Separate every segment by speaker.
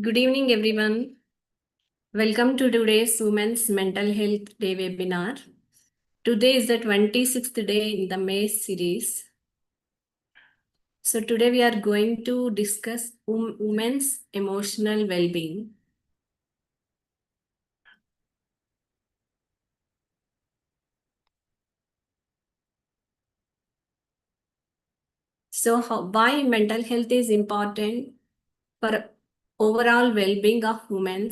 Speaker 1: Good evening, everyone. Welcome to today's Women's Mental Health Day webinar. Today is the 26th day in the May series. So today we are going to discuss women's emotional well-being. So why mental health is important for overall well-being of women?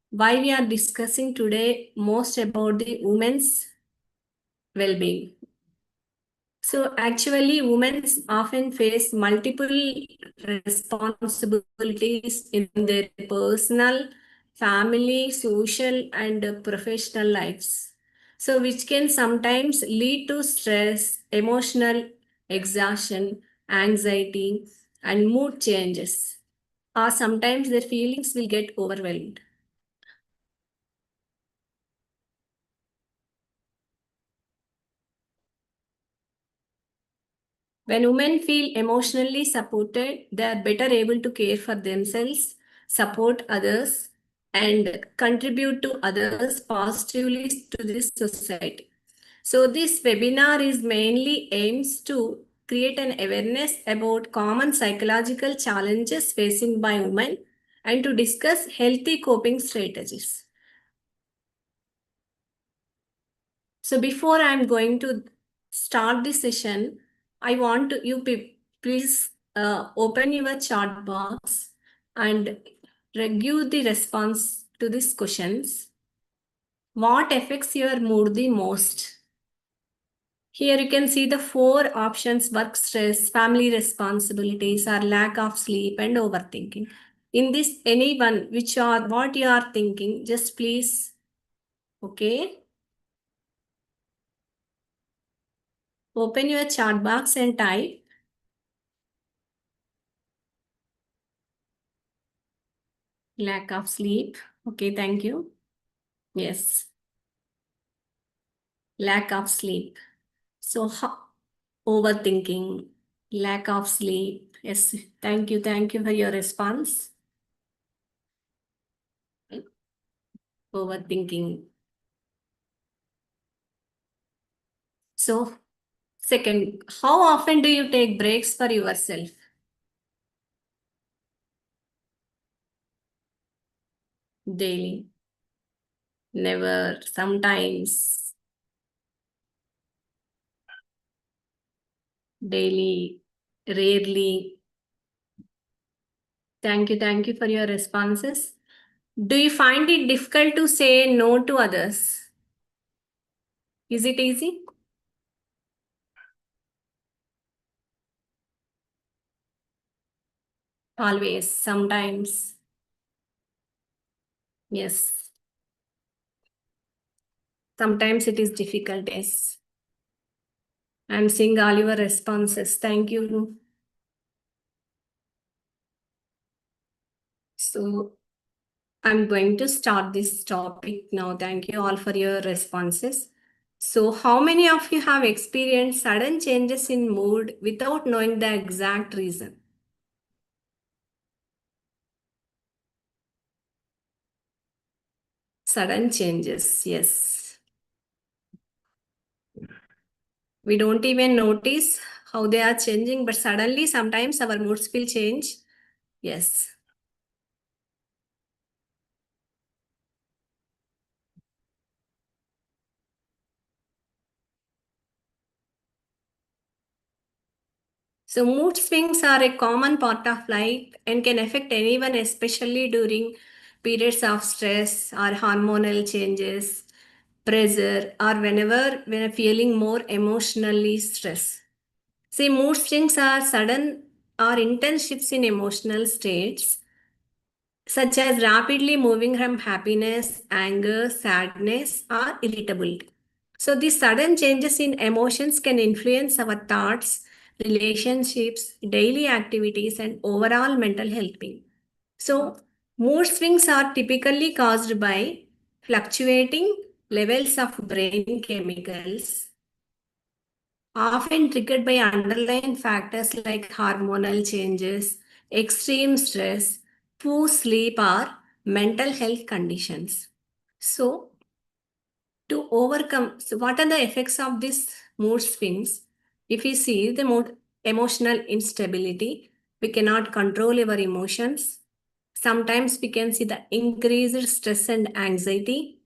Speaker 1: Why we are discussing today most about the women's well-being. So actually, women often face multiple responsibilities in their personal, family, social, and professional lives. So which can sometimes lead to stress, emotional exhaustion, anxiety, and mood changes. Or sometimes their feelings will get overwhelmed. When women feel emotionally supported, they are better able to care for themselves, support others, and contribute to others positively to this society. So this webinar is mainly aims to create an awareness about common psychological challenges facing by women and to discuss healthy coping strategies. So before I'm going to start the session, I want to you please open your chat box and give the response to these questions. What affects your mood the most? Here you can see the four options: work stress, family responsibilities, or lack of sleep and overthinking. In this, any one which are what you are thinking, just please, okay, open your chat box and type. Lack of sleep. Okay, thank you. Yes, lack of sleep. So, overthinking, lack of sleep. Yes, thank you. Thank you for your response. Overthinking. So, second, how often do you take breaks for yourself? Daily, never, sometimes, daily, rarely. Thank you for your responses. Do you find it difficult to say no to others? Is it easy? Always, sometimes. Yes. Sometimes it is difficult. Yes. I'm seeing all your responses. Thank you. So I'm going to start this topic now. Thank you all for your responses. So, how many of you have experienced sudden changes in mood without knowing the exact reason? Sudden changes, yes. We don't even notice how they are changing, but suddenly sometimes our moods will change. Yes. So, mood swings are a common part of life and can affect anyone, especially during periods of stress or hormonal changes, pressure, or whenever we're feeling more emotionally stressed. See, mood swings are sudden or intense shifts in emotional states, such as rapidly moving from happiness, anger, sadness, or irritability. So, these sudden changes in emotions can influence our thoughts, relationships, daily activities, and overall mental health being. So, mood swings are typically caused by fluctuating levels of brain chemicals, often triggered by underlying factors like hormonal changes, extreme stress, poor sleep, or mental health conditions. So, to overcome, so what are the effects of these mood swings? If we see the mood, emotional instability, we cannot control our emotions. Sometimes we can see the increased stress and anxiety,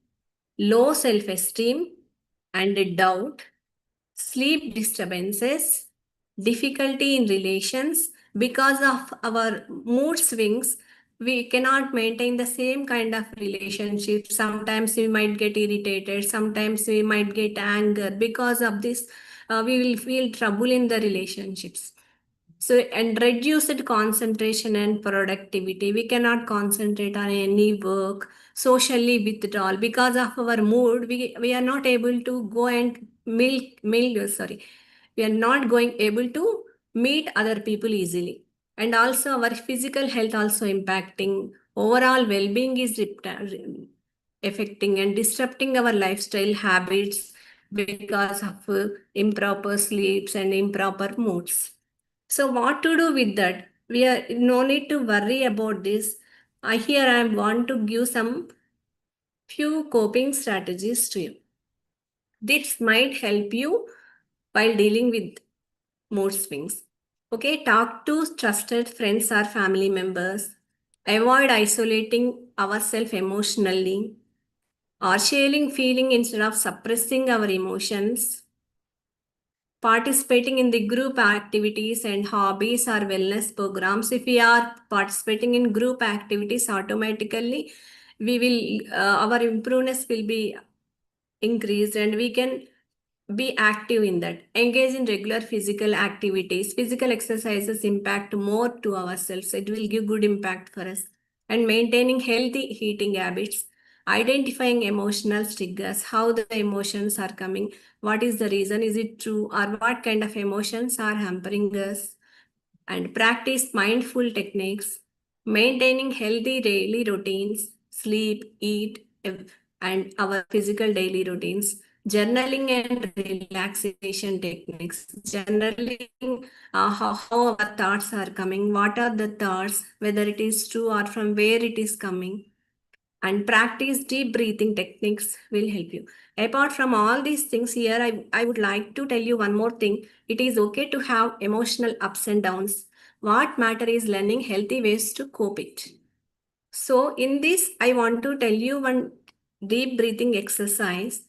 Speaker 1: low self esteem, and doubt, sleep disturbances, difficulty in relations. Because of our mood swings, we cannot maintain the same kind of relationship. Sometimes we might get irritated, sometimes we might get anger. Because of this, we will feel trouble in the relationships. So, and reduced concentration and productivity. We cannot concentrate on any work, socially withdrawal. Because of our mood, we are not able to go and we are not going able to meet other people easily. And also our physical health also impacting. Overall well-being is affecting and disrupting our lifestyle habits because of improper sleeps and improper moods. So what to do with that? We are no need to worry about this. I here I want to give some few coping strategies to you. This might help you while dealing with mood swings. Okay, talk to trusted friends or family members. Avoid isolating ourselves emotionally or sharing feeling instead of suppressing our emotions. Participating in the group activities and hobbies or wellness programs. If we are participating in group activities, automatically we will our improveness will be increased and we can be active in that. Engage in regular physical activities. Physical exercises impact more to ourselves. It will give good impact for us. And maintaining healthy eating habits. Identifying emotional triggers, how the emotions are coming, what is the reason, is it true, or what kind of emotions are hampering us. And practice mindful techniques, maintaining healthy daily routines, sleep, eat, and our physical daily routines, journaling and relaxation techniques, journaling how our thoughts are coming, what are the thoughts, whether it is true or from where it is coming, and practice deep breathing techniques will help you. Apart from all these things here, I would like to tell you one more thing. It is okay to have emotional ups and downs. What matter is learning healthy ways to cope it. So in this, I want to tell you one deep breathing exercise.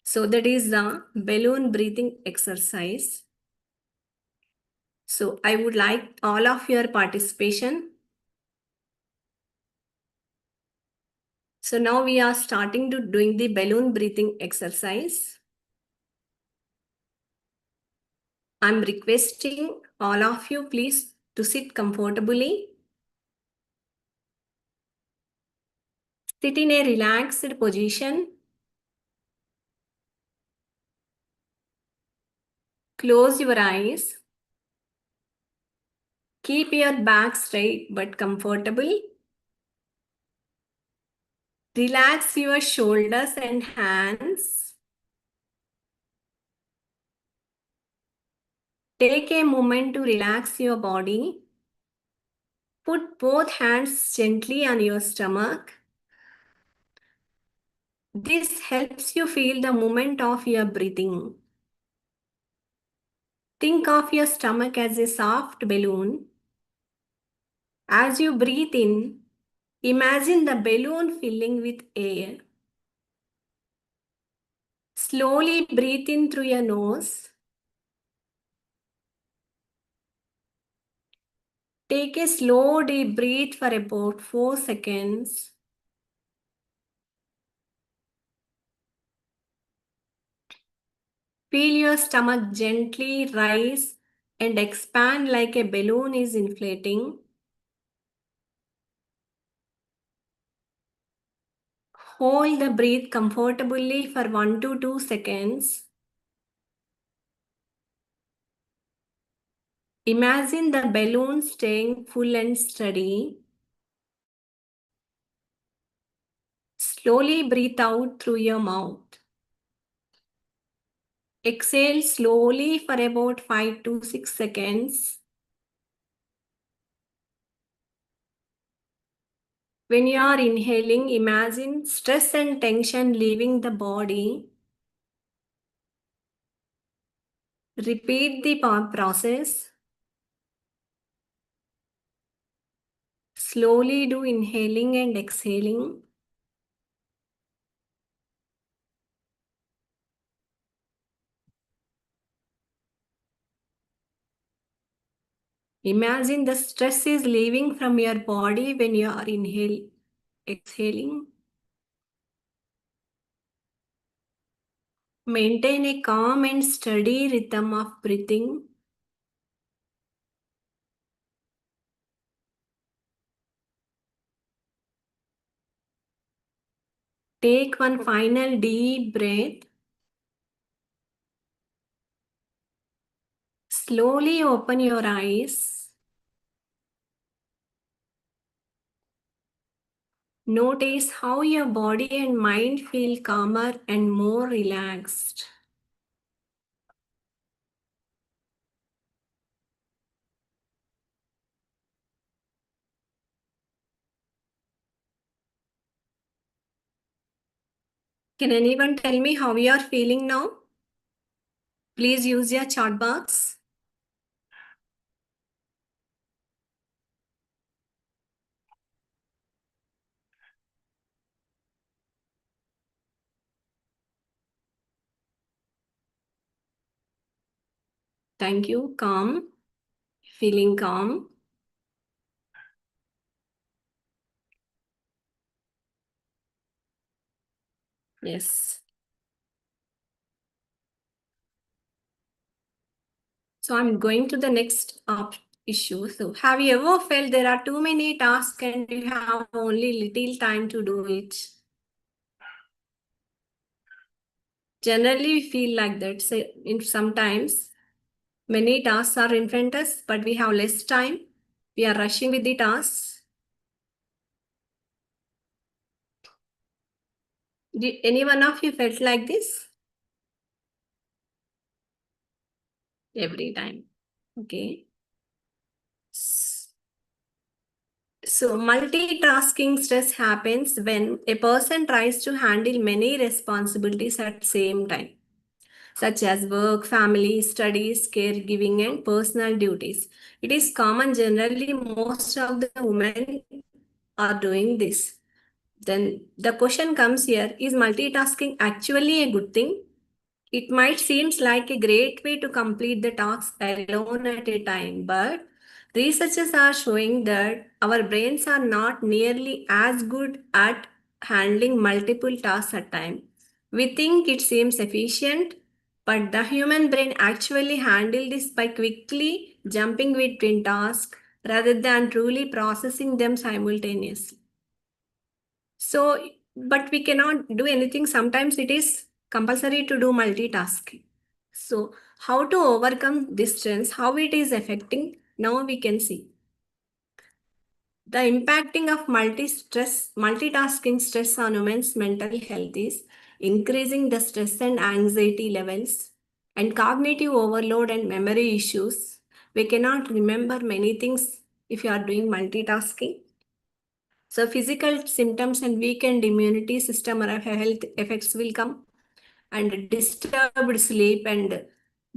Speaker 1: So that is the balloon breathing exercise. So I would like all of your participation. So now we are starting to doing the balloon breathing exercise. I'm requesting all of you please to sit comfortably. Sit in a relaxed position. Close your eyes. Keep your back straight but comfortable. Relax your shoulders and hands. Take a moment to relax your body. Put both hands gently on your stomach. This helps you feel the movement of your breathing. Think of your stomach as a soft balloon. As you breathe in, imagine the balloon filling with air. Slowly breathe in through your nose. Take a slow deep breath for about 4 seconds. Feel your stomach gently rise and expand like a balloon is inflating. Hold the breath comfortably for 1 to 2 seconds. Imagine the balloon staying full and steady. Slowly breathe out through your mouth. Exhale slowly for about 5 to 6 seconds. When you are inhaling, imagine stress and tension leaving the body. Repeat the process. Slowly do inhaling and exhaling. Imagine the stress is leaving from your body when you are exhaling. Maintain a calm and steady rhythm of breathing. Take one final deep breath. Slowly open your eyes. Notice how your body and mind feel calmer and more relaxed. Can anyone tell me how you are feeling now? Please use your chat box. Thank you. Calm. Feeling calm. Yes. So I'm going to the next issue. So have you ever felt there are too many tasks and you have only little time to do it? Generally, we feel like that. So in sometimes many tasks are in front of us, but we have less time. We are rushing with the tasks. Did any one of you felt like this? Every time. Okay. So multitasking stress happens when a person tries to handle many responsibilities at the same time, such as work, family, studies, caregiving, and personal duties. It is common generally, most of the women are doing this. Then the question comes here, is multitasking actually a good thing? It might seem like a great way to complete the tasks alone at a time, but researchers are showing that our brains are not nearly as good at handling multiple tasks at a time. We think it seems efficient, but the human brain actually handles this by quickly jumping between tasks rather than truly processing them simultaneously. So, but we cannot do anything. Sometimes it is compulsory to do multitasking. So, how to overcome this stress, how it is affecting, now we can see. The impacting of multitasking stress on women's mental health is increasing the stress and anxiety levels and cognitive overload and memory issues. We cannot remember many things if you are doing multitasking. So physical symptoms and weakened immunity system or health effects will come, and disturbed sleep and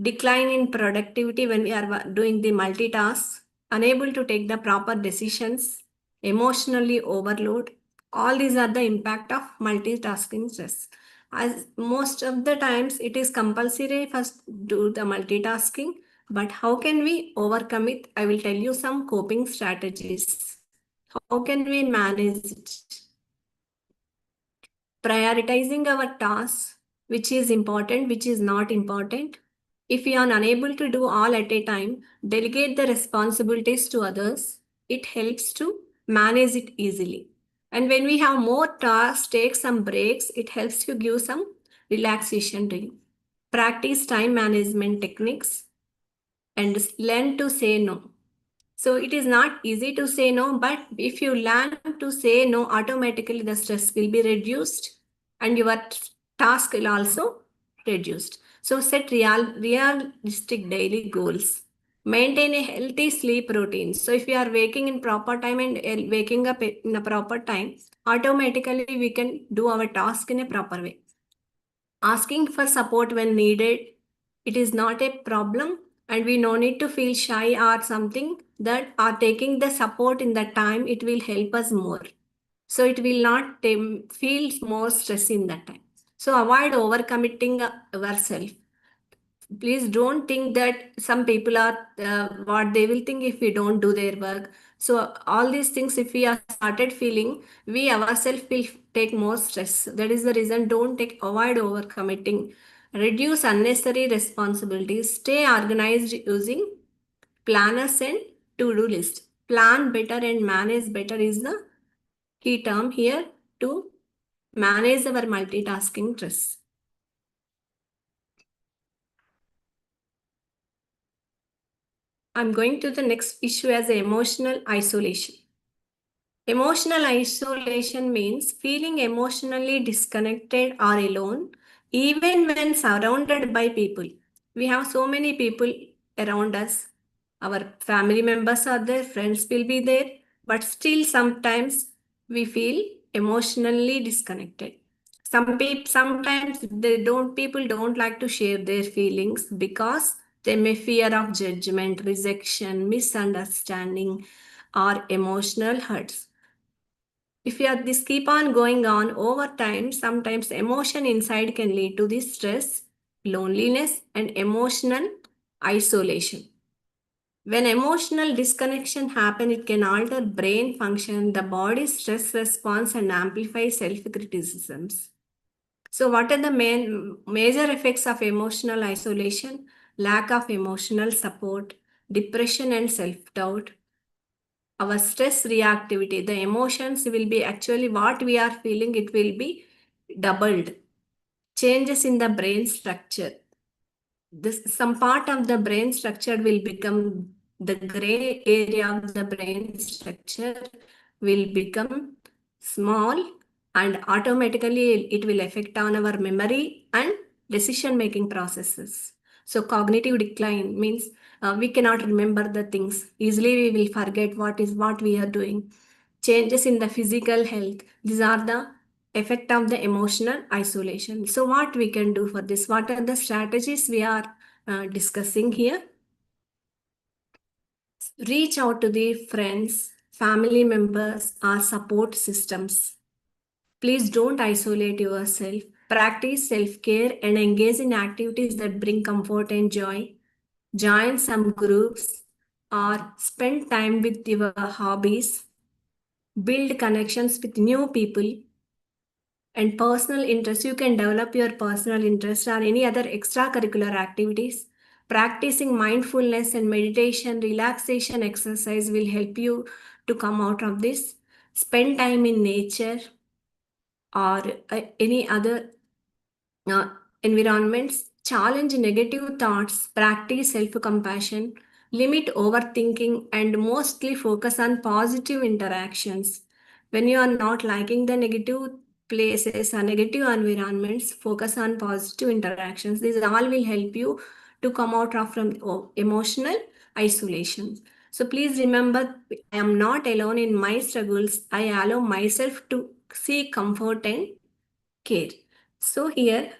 Speaker 1: decline in productivity when we are doing the multitask, unable to take the proper decisions, emotionally overload. All these are the impact of multitasking stress. As most of the times it is compulsory first do the multitasking, but how can we overcome it? I will tell you some coping strategies. How can we manage it? Prioritizing our tasks, which is important, which is not important. If we are unable to do all at a time, delegate the responsibilities to others. It helps to manage it easily. And when we have more tasks, take some breaks. It helps to give some relaxation to you. Practice time management techniques and learn to say no. So it is not easy to say no, but if you learn to say no, automatically the stress will be reduced and your task will also reduced. So set realistic daily goals. Maintain a healthy sleep routine. So if we are waking in proper time and waking up in a proper time, automatically we can do our task in a proper way. Asking for support when needed, it is not a problem, and we no need to feel shy or something that are taking the support in the time, it will help us more. So it will not feel more stress in that time. So avoid overcommitting ourselves. Please don't think that some people are what they will think if we don't do their work. So all these things, if we are started feeling, we ourselves will take more stress. That is the reason, don't take avoid overcommitting. Reduce unnecessary responsibilities. Stay organized using planners and to-do list. Plan better and manage better is the key term here to manage our multitasking stress. I'm going to the next issue as emotional isolation. Emotional isolation means feeling emotionally disconnected or alone, even when surrounded by people. We have so many people around us. Our family members are there, friends will be there, but still sometimes we feel emotionally disconnected. Sometimes people don't like to share their feelings because they may fear of judgment, rejection, misunderstanding, or emotional hurts. If this keep on going on over time, sometimes emotion inside can lead to this stress, loneliness, and emotional isolation. When emotional disconnection happen, it can alter brain function, the body's stress response, and amplify self-criticisms. So what are the major effects of emotional isolation? Lack of emotional support, depression and self-doubt, our stress reactivity, the emotions will be actually what we are feeling, it will be doubled. Changes in the brain structure. Some part of the brain structure will become, the gray area of the brain structure will become small, and automatically it will affect on our memory and decision making processes. So cognitive decline means we cannot remember the things easily, we will forget what we are doing. Changes in the physical health, these are the effect of the emotional isolation. So what we can do for this, what are the strategies we are discussing here? Reach out to the friends, family members, or support systems. Please don't isolate yourself. Practice self-care and engage in activities that bring comfort and joy. Join some groups or spend time with your hobbies. Build connections with new people and personal interest. You can develop your personal interest or any other extracurricular activities. Practicing mindfulness and meditation, relaxation exercise will help you to come out of this. Spend time in nature or any other uh, environments. Challenge negative thoughts, practice self compassion, limit overthinking, and mostly focus on positive interactions. When you are not liking the negative places or negative environments, focus on positive interactions. These all will help you to come out of from emotional isolation. So please remember, I am not alone in my struggles. I allow myself to seek comfort and care. So here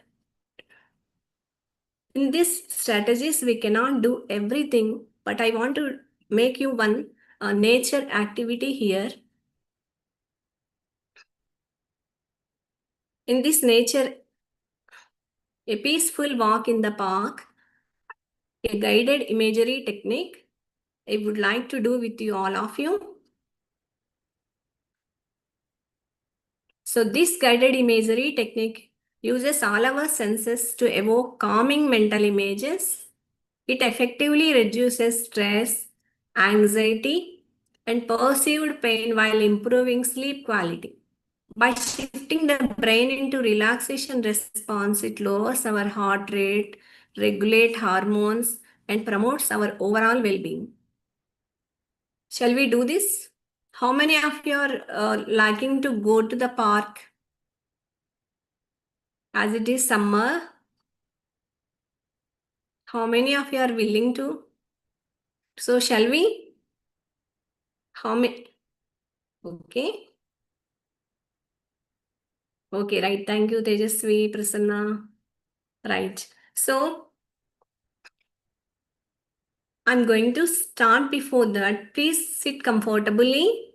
Speaker 1: in these strategies, we cannot do everything, but I want to make you one nature activity here. In this nature, a peaceful walk in the park, a guided imagery technique, I would like to do with you, all of you. So this guided imagery technique uses all our senses to evoke calming mental images. It effectively reduces stress, anxiety, and perceived pain while improving sleep quality. By shifting the brain into relaxation response, it lowers our heart rate, regulate hormones, and promotes our overall well-being. Shall we do this? How many of you are liking to go to the park as it is summer? How many of you are willing to? So shall we? How many? Okay. Okay, right. Thank you, Tejasvi, Prasanna. Right. So I'm going to start. Before that, please sit comfortably.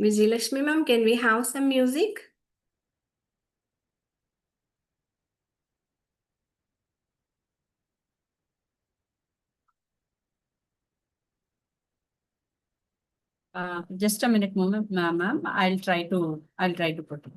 Speaker 1: Vijayalakshmi ma'am, can we have some music?
Speaker 2: Just a minute, ma'am. I'll try to put it.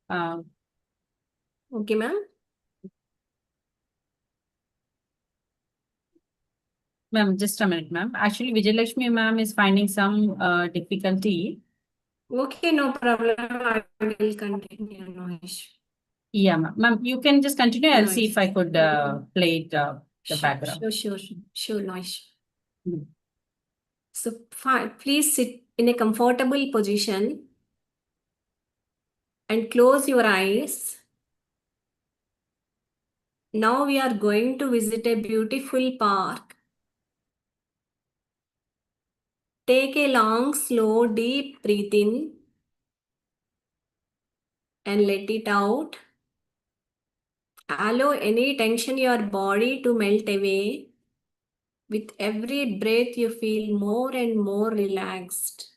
Speaker 2: Uh,
Speaker 1: Okay, ma'am.
Speaker 2: Ma'am, just a minute, ma'am. Actually, Vijayalakshmi ma'am is finding some difficulty.
Speaker 1: Okay, no problem. I will continue. No issue.
Speaker 2: Yeah, ma'am. Ma'am, you can just continue. I'll
Speaker 1: No
Speaker 2: see if
Speaker 1: issue.
Speaker 2: I could play it, the
Speaker 1: Sure,
Speaker 2: background.
Speaker 1: sure, no issue.
Speaker 2: Mm.
Speaker 1: So fine. Please sit in a comfortable position and close your eyes. Now we are going to visit a beautiful park. Take a long, slow, deep breath in and let it out. Allow any tension in your body to melt away. With every breath, you feel more and more relaxed.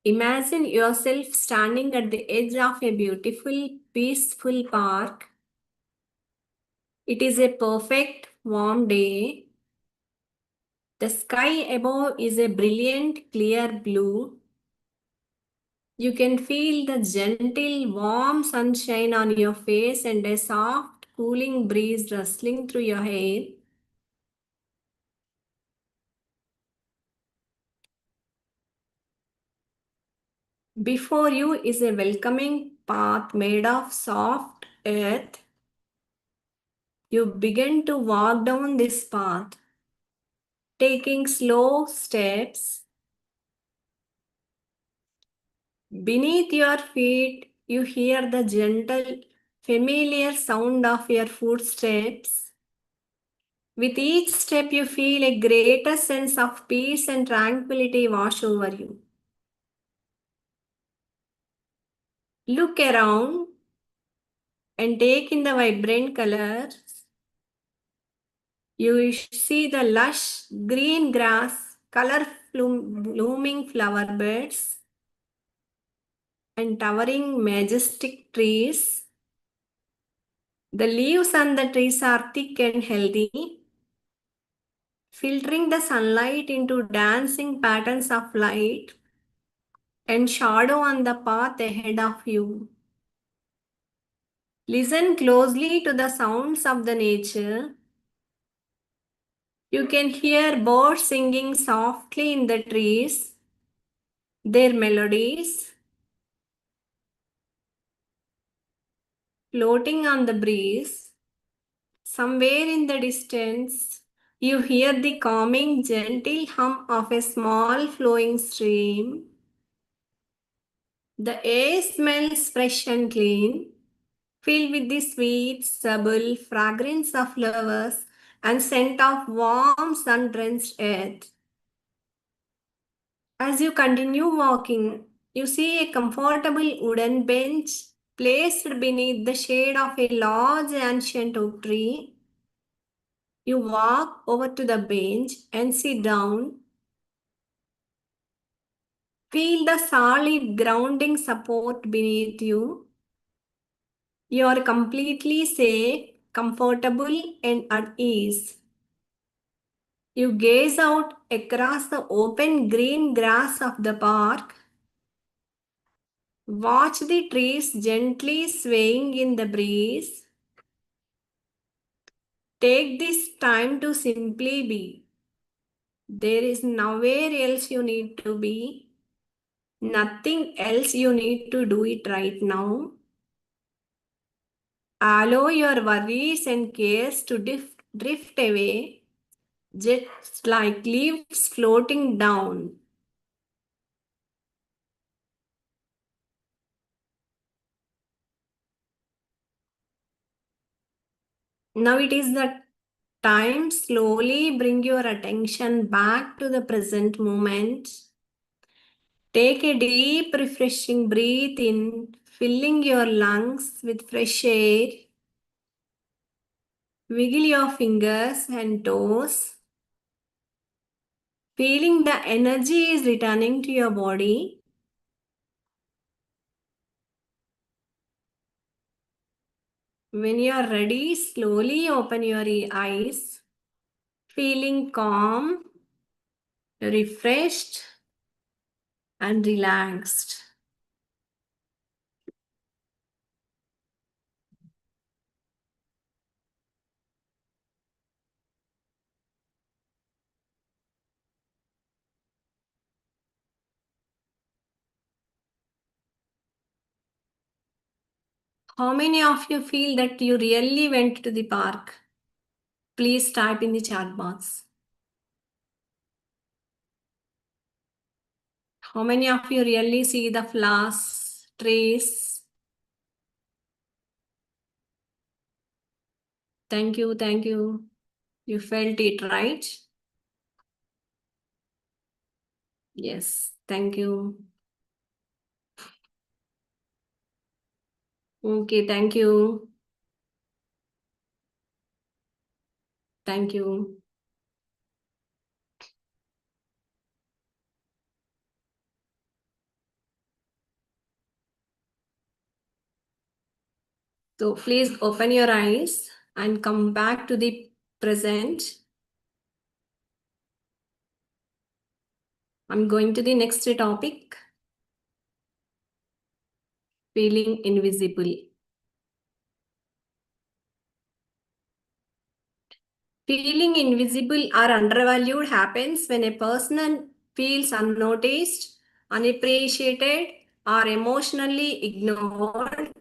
Speaker 1: Imagine yourself standing at the edge of a beautiful, peaceful park. It is a perfect, warm day. The sky above is a brilliant, clear blue. You can feel the gentle, warm sunshine on your face and a soft, cooling breeze rustling through your hair. Before you is a welcoming path made of soft earth. You begin to walk down this path, taking slow steps. Beneath your feet, you hear the gentle, familiar sound of your footsteps. With each step, you feel a greater sense of peace and tranquility wash over you. Look around and take in the vibrant colors. You see the lush green grass, colorful blooming flower beds, and towering majestic trees. The leaves on the trees are thick and healthy, filtering the sunlight into dancing patterns of light and shadow on the path ahead of you. Listen closely to the sounds of the nature. You can hear birds singing softly in the trees, their melodies floating on the breeze. Somewhere in the distance, you hear the calming, gentle hum of a small flowing stream. The air smells fresh and clean, filled with the sweet, subtle fragrance of flowers and scent of warm, sun-drenched earth. As you continue walking, you see a comfortable wooden bench placed beneath the shade of a large ancient oak tree. You walk over to the bench and sit down. Feel the solid grounding support beneath you. You are completely safe, comfortable and at ease. You gaze out across the open green grass of the park. Watch the trees gently swaying in the breeze. Take this time to simply be. There is nowhere else you need to be. Nothing else you need to do it right now. Allow your worries and cares to drift away, just like leaves floating down. Now it is the time. Slowly bring your attention back to the present moment. Take a deep, refreshing breath in, filling your lungs with fresh air. Wiggle your fingers and toes, feeling the energy is returning to your body. When you are ready, slowly open your eyes, feeling calm, refreshed, and relaxed. How many of you feel that you really went to the park? Please type in the chat box. How many of you really see the flowers, trees? Thank you, thank you. You felt it, right? Yes, thank you. Okay, thank you. Thank you. So please open your eyes and come back to the present. I'm going to the next topic, feeling invisible. Feeling invisible or undervalued happens when a person feels unnoticed, unappreciated, or emotionally ignored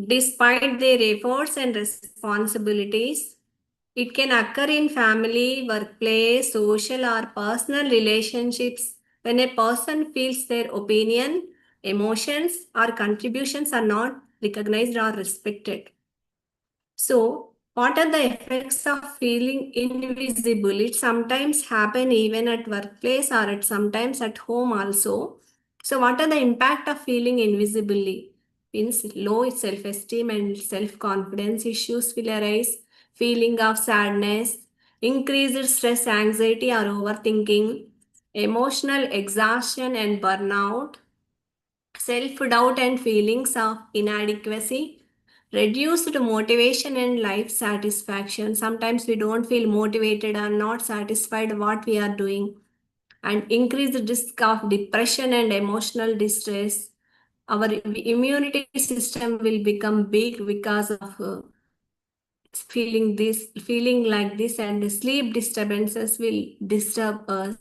Speaker 1: despite their efforts and responsibilities. It can occur in family, workplace, social, or personal relationships when a person feels their opinion, emotions, or contributions are not recognized or respected. So, what are the effects of feeling invisible? It sometimes happen even at workplace or at sometimes at home also. So, what are the impact of feeling invisibly? Means low self-esteem and self-confidence issues will arise, feeling of sadness, increased stress, anxiety or overthinking, emotional exhaustion and burnout, self-doubt and feelings of inadequacy, reduced motivation and life satisfaction. Sometimes we don't feel motivated or not satisfied what we are doing, and increased risk of depression and emotional distress. Our immunity system will become weak because of feeling like this, and the sleep disturbances will disturb us.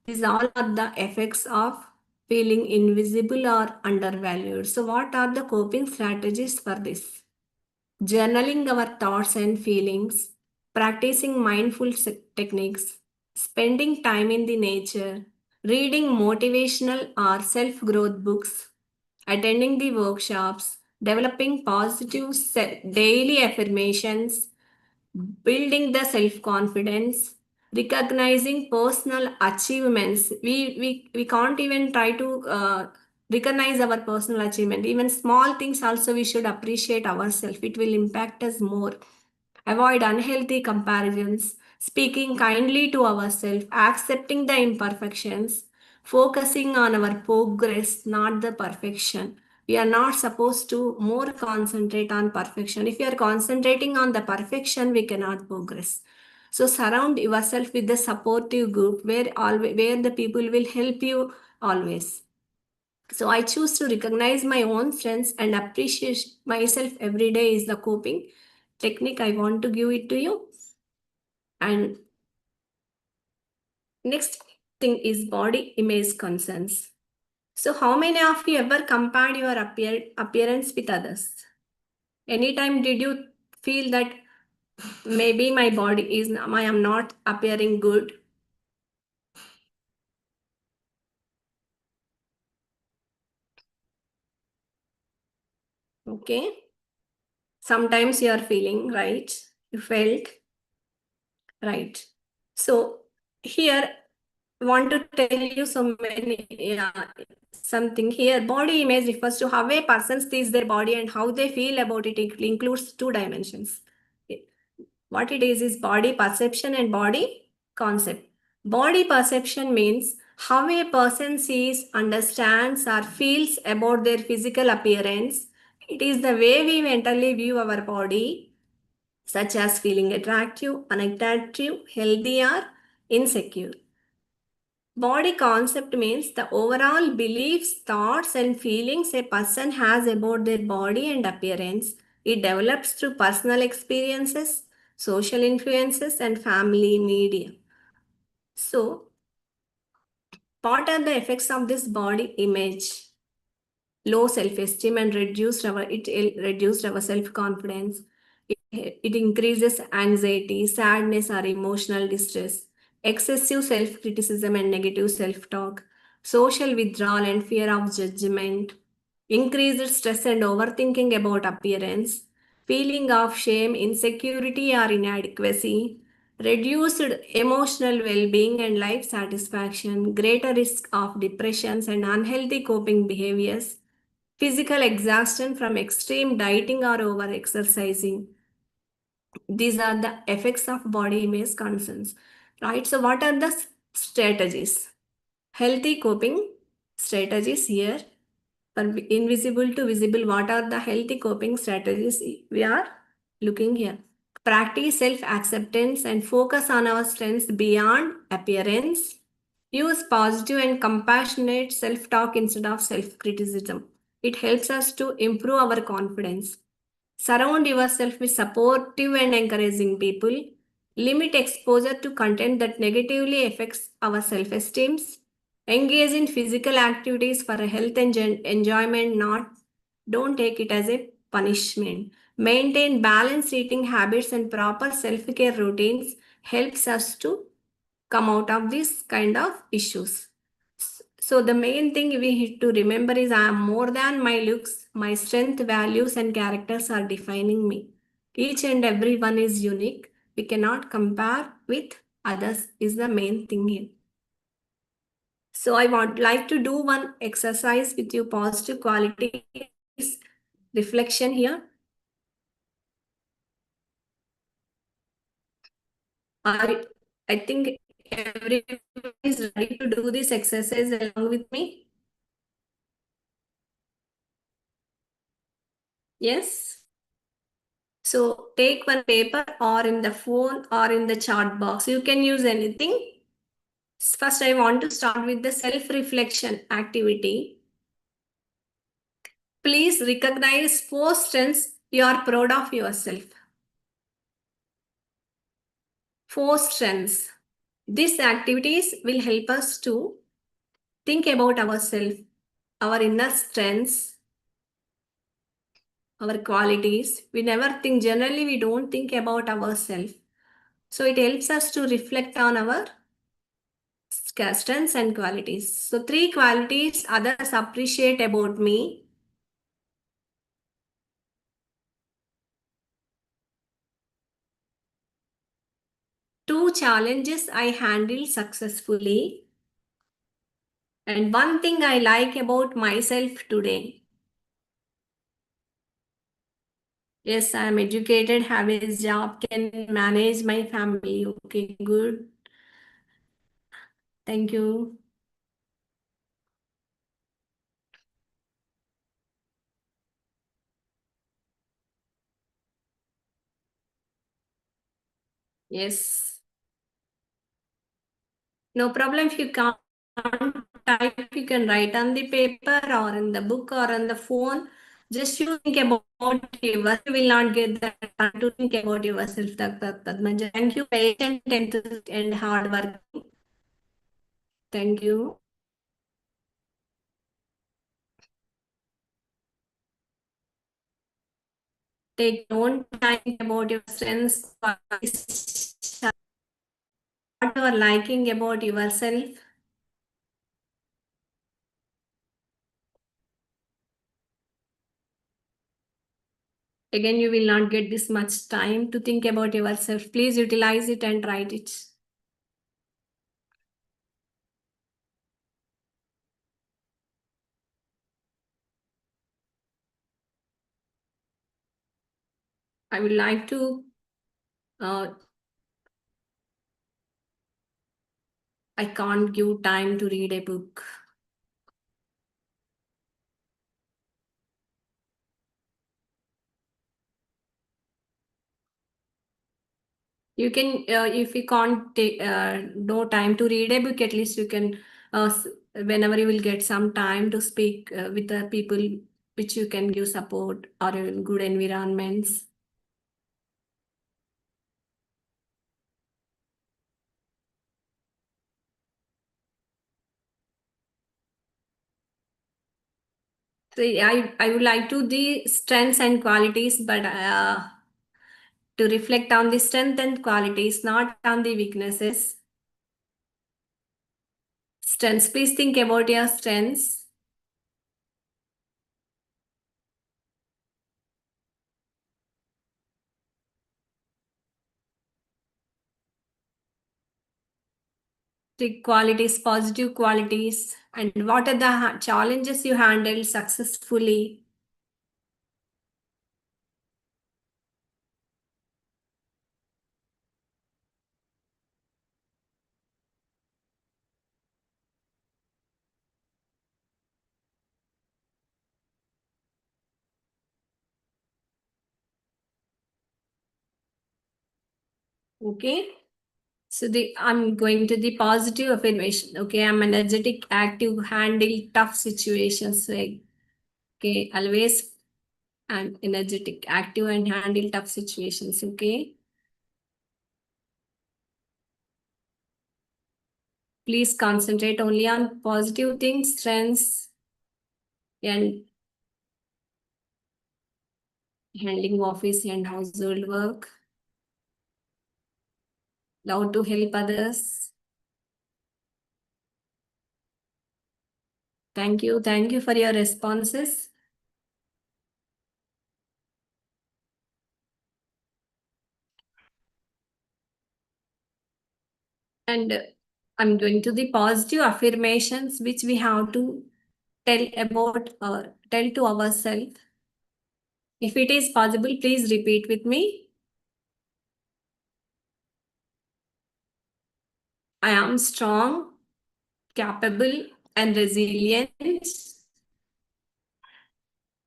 Speaker 1: These all are the effects of feeling invisible or undervalued. So what are the coping strategies for this? Journaling our thoughts and feelings, practicing mindful techniques, spending time in the nature, reading motivational or self-growth books, attending the workshops, developing positive daily affirmations, building the self-confidence, recognizing personal achievements. We can't even try to recognize our personal achievement. Even small things also we should appreciate ourselves. It will impact us more. Avoid unhealthy comparisons, speaking kindly to ourselves, accepting the imperfections, focusing on our progress, not the perfection. We are not supposed to more concentrate on perfection. If you are concentrating on the perfection, we cannot progress. So surround yourself with the supportive group where the people will help you always. So I choose to recognize my own strengths and appreciate myself every day is the coping technique I want to give it to you. And next thing is body image concerns. So how many of you ever compared your appearance with others? Anytime did you feel that maybe my body is I am not appearing good? Okay. Sometimes you are feeling right. You felt right. So here I want to tell you so many something here. Body image refers to how a person sees their body and how they feel about it. It includes two dimensions. What it is body perception and body concept. Body perception means how a person sees, understands, or feels about their physical appearance. It is the way we mentally view our body, such as feeling attractive, unattractive, healthy, or insecure. Body concept means the overall beliefs, thoughts, and feelings a person has about their body and appearance. It develops through personal experiences, social influences, and family media. So, what are the effects of this body image? Low self-esteem and reduced our self-confidence. It increases anxiety, sadness, or emotional distress, excessive self-criticism and negative self-talk, social withdrawal and fear of judgment, increased stress and overthinking about appearance, feeling of shame, insecurity, or inadequacy, reduced emotional well-being and life satisfaction, greater risk of depressions and unhealthy coping behaviors, physical exhaustion from extreme dieting or over exercising. These are the effects of body image concerns, right? So, what are the strategies? Healthy coping strategies here. From invisible to visible, what are the healthy coping strategies we are looking here? Practice self acceptance and focus on our strengths beyond appearance. Use positive and compassionate self talk instead of self criticism. It helps us to improve our confidence. Surround yourself with supportive and encouraging people. Limit exposure to content that negatively affects our self esteem. Engage in physical activities for health and enjoyment, not don't take it as a punishment. Maintain balanced eating habits and proper self care routines helps us to come out of these kind of issues. So the main thing we need to remember is I am more than my looks. My strength, values, and characters are defining me. Each and every one is unique. We cannot compare with others is the main thing here. So I want like to do one exercise with you positive qualities reflection here. Are I think everyone is ready to do this exercise along with me. Yes. So take one paper or in the phone or in the chat box. You can use anything. First, I want to start with the self-reflection activity. Please recognize four strengths you are proud of yourself. Four strengths. These activities will help us to think about ourselves, our inner strengths, our qualities. We never think, generally, we don't think about ourselves. So it helps us to reflect on our strengths and qualities. So three qualities others appreciate about me. Two challenges I handle successfully. And one thing I like about myself today. Yes, I am educated, have a job, can manage my family. Okay, good. Thank you. Yes. No problem if you can't type, you can write on the paper or in the book or on the phone. Just you think about yourself. You will not get the time to think about yourself. Padmaja. Thank you, patient, enthusiastic, and hard work. Thank you. Take your own time about your strengths, what you are liking about yourself. Again, you will not get this much time to think about yourself. Please utilize it and write it. I would like to, I can't give time to read a book. You can, if you can't take no time to read a book, at least you can, whenever you will get some time to speak with the people which you can give support or in good environments. So I would like to the strengths and qualities, but to reflect on the strength and qualities, not on the weaknesses. Strengths, please think about your strengths. The qualities, positive qualities, and what are the challenges you handled successfully. Okay. So I'm going to the positive affirmation. Okay, I'm energetic, active, handle tough situations. Like, okay, always I'm energetic, active, and handle tough situations. Okay. Please concentrate only on positive things, strengths, and handling office and household work. Love to help others. Thank you. Thank you for your responses. And I'm going to the positive affirmations which we have to tell about tell to ourselves. If it is possible, please repeat with me. I am strong, capable, and resilient.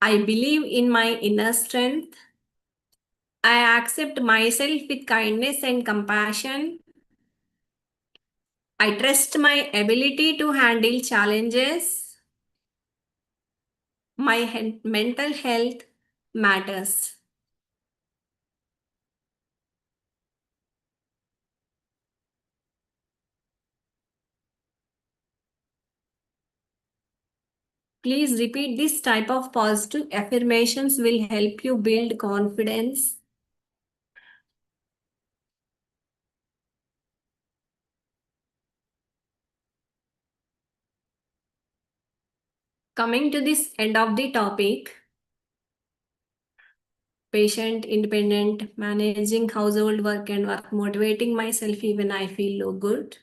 Speaker 1: I believe in my inner strength. I accept myself with kindness and compassion. I trust my ability to handle challenges. My mental health matters. Please repeat this type of positive affirmations will help you build confidence. Coming to this end of the topic, patient, independent, managing household work and work, motivating myself even I feel low good.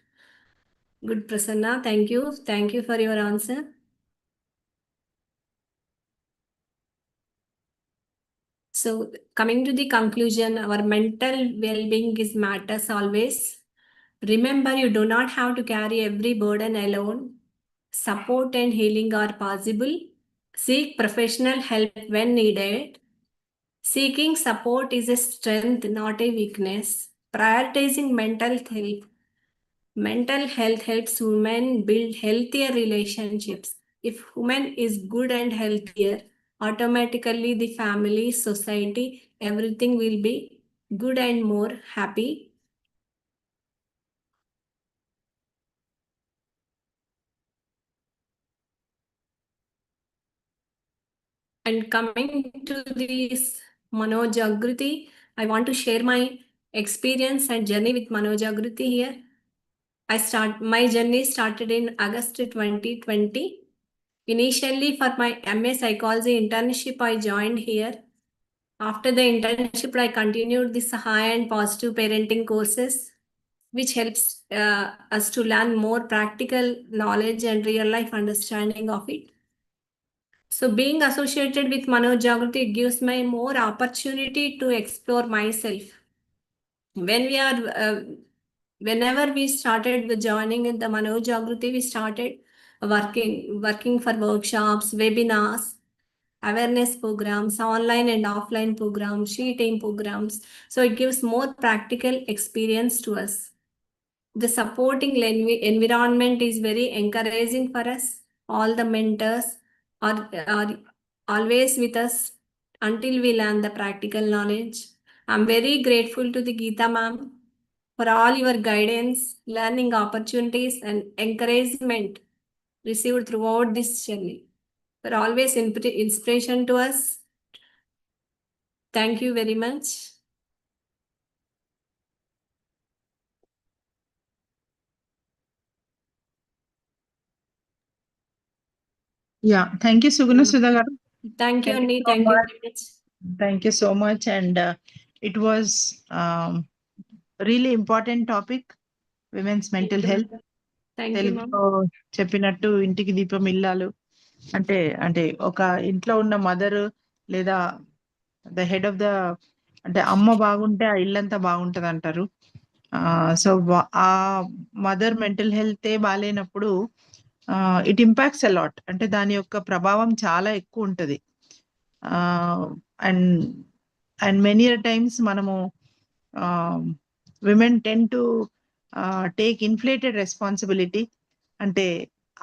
Speaker 1: Good, Prasanna. Thank you. Thank you for your answer. So coming to the conclusion, our mental well-being is matters always. Remember, you do not have to carry every burden alone. Support and healing are possible. Seek professional help when needed. Seeking support is a strength, not a weakness. prioritizing mental health. Mental health helps women build healthier relationships. If women is good and healthier, automatically the family, society, everything will be good and more happy. And coming to this Manojagriti, I want to share my experience and journey with Manojagriti here. My journey started in August 2020. Initially, for my MA Psychology internship, I joined here. After the internship, I continued this high and positive parenting courses, which helps us to learn more practical knowledge and real life understanding of it. So, being associated with Manojagriti gives me more opportunity to explore myself. When we are, whenever we started with joining in the Manojagriti, we started working for workshops, webinars, awareness programs, online and offline programs, she-team programs. So it gives more practical experience to us. The supporting environment is very encouraging for us. All the mentors are always with us until we learn the practical knowledge. I'm very grateful to the Geeta ma'am for all your guidance, learning opportunities, and encouragement received throughout this journey. For always inspiration to us. Thank you very much.
Speaker 3: Yeah, thank you, Suguna Sudha garu.
Speaker 1: Thank you,
Speaker 3: Thank you
Speaker 1: Annie.
Speaker 3: so
Speaker 1: Thank you
Speaker 3: much.
Speaker 1: very much.
Speaker 3: Thank you so much. And it was really important topic, women's mental health.
Speaker 1: Thank you, ma'am.
Speaker 3: తెలుగులో చెప్పినట్టు ఇంటికి దీపం ఇల్లాలు అంటే అంటే ఒక ఇంట్లో ఉన్న మదర్ లేదా ద హెడ్ ఆఫ్ ద అంటే అమ్మ బాగుంటే ఆ ఇల్లంతా బాగుంటది అంటారు. సో ఆ మదర్ మెంటల్ హెల్త్ బాగాలేనప్పుడు ఇట్ ఇంపాక్ట్స్ అలాట్, అంటే దాని యొక్క ప్రభావం చాలా ఎక్కువ ఉంటది. అండ్ అండ్ మెనీ టైమ్స్ మనము women ten to take inflated responsibility, అంటే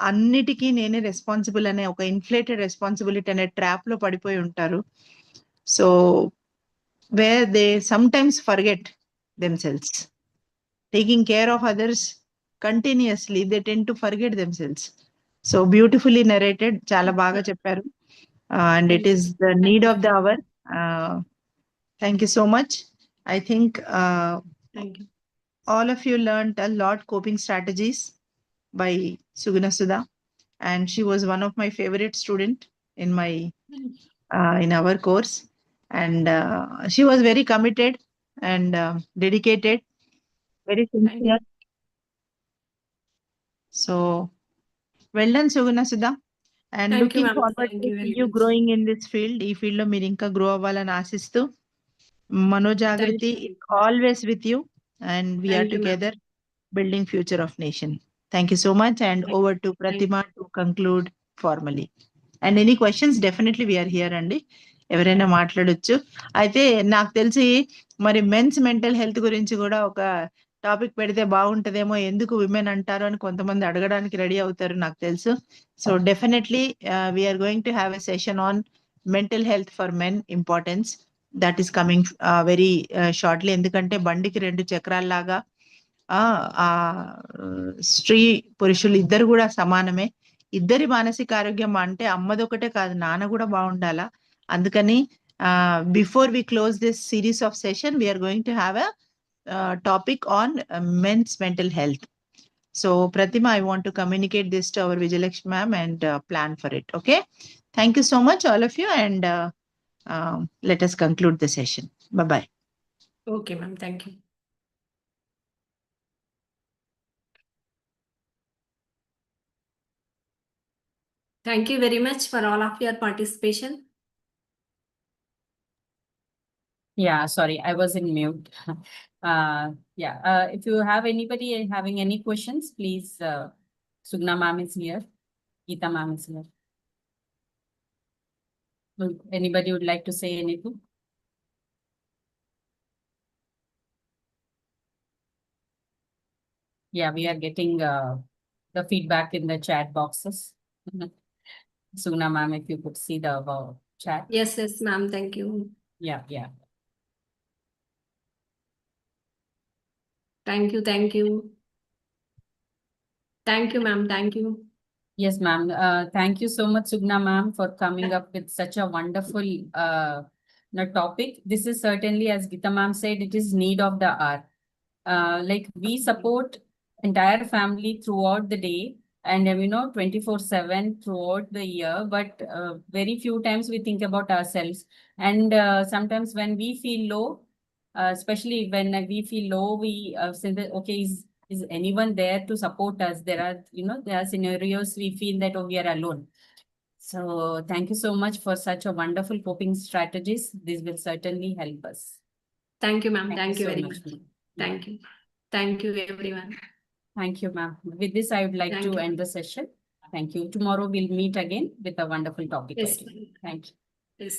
Speaker 3: అన్నిటికీ నేనే రెస్పాన్సిబుల్ అనే ఒక ఇన్ఫ్లేటెడ్ రెస్పాన్సిబిలిటీ అనే ట్రాప్ లో పడిపోయి ఉంటారు. So where they sometimes forget themselves. Taking care of others continuously, they tend to forget themselves. So beautifully narrated, చాలా బాగా చెప్పారు. And it is the need of the hour. Thank you so much. I think
Speaker 1: Thank you.
Speaker 3: all of you learned a lot coping strategies by Suguna Sudha, and she was one of my favorite student in my in our course, and she was very committed and dedicated, very sincere. So well done, Suguna Sudha. And
Speaker 1: Thank you,
Speaker 3: looking
Speaker 1: ma'am.
Speaker 3: forward
Speaker 1: Thank
Speaker 3: to
Speaker 1: you
Speaker 3: see
Speaker 1: very
Speaker 3: you
Speaker 1: much.
Speaker 3: growing in this field. ఈ field లో మీరు ఇంకా grow అవ్వాలని ఆశిస్తూ, మనోజాగృతి
Speaker 1: Thank you.
Speaker 3: is always with you, and we are
Speaker 1: Thank you, ma'am.
Speaker 3: together building future of nation. Thank you so much, and
Speaker 1: Thank
Speaker 3: over to
Speaker 1: you.
Speaker 3: Pratima to conclude formally. And any questions, definitely we are here అండి, ఎవరైనా మాట్లాడొచ్చు. అయితే నాకు తెలిసి మరి men's mental health గురించి కూడా ఒక టాపిక్ పెడితే బాగుంటదేమో, ఎందుకు విమెన్ అంటారు అని కొంతమంది అడగడానికి రెడీ అవుతారు నాకు తెలుసు. So definitely we're going to have a session on mental health for men importance. That is coming very shortly. ఎందుకంటే బండికి రెండు చక్రాల్లాగా ఆ స్త్రీ పురుషులు ఇద్దరు కూడా సమానమే. ఇద్దరి మానసిక ఆరోగ్యం అంటే అమ్మది ఒకటే కాదు, నాన్న కూడా బాగుండాలా. అందుకని before we close this series of session, we're going to have a topic on men's mental health. So Pratima, I want to communicate this to our Vijayalakshmi ma'am and plan for it. Okay. Thank you so much, all of you, and let us conclude the session. Bye-bye.
Speaker 1: Okay, ma'am. Thank you. Thank you very much for all of your participation.
Speaker 2: Yeah, sorry, I was in mute. If you have anybody having any questions, please, Sugna ma'am is here, Geeta ma'am is here. Anybody would like to say anything? Yeah, we are getting the feedback in the chat boxes. Suguna ma'am, if you could see the chat.
Speaker 1: Yes, ma'am. Thank you.
Speaker 2: Yeah, yeah.
Speaker 1: Thank you. Thank you. Thank you, ma'am. Thank you.
Speaker 2: Yes, ma'am. Thank you so much, Suguna ma'am, for coming up with such a wonderful topic. This is certainly, as Gita ma'am said, it is need of the hour. Like we support entire family throughout the day and 24/7 throughout the year, but very few times we think about ourselves. And sometimes when we feel low, especially when we feel low, we say that, okay, is anyone there to support us? There are scenarios we feel that, oh, we are alone. So thank you so much for such a wonderful coping strategies. This will certainly help us.
Speaker 1: Thank you, ma'am.
Speaker 2: Thank
Speaker 1: Thank
Speaker 2: you
Speaker 1: you
Speaker 2: so
Speaker 1: very
Speaker 2: much,
Speaker 1: much.
Speaker 2: ma'am.
Speaker 1: Thank you. Thank you, everyone.
Speaker 2: Thank you, ma'am. With this, I would like
Speaker 1: Thank
Speaker 2: to
Speaker 1: you.
Speaker 2: end the session. Thank you. Tomorrow we'll meet again with a wonderful topic.
Speaker 1: Yes,
Speaker 2: I think.
Speaker 1: ma'am.
Speaker 2: Thank you.
Speaker 1: Yes.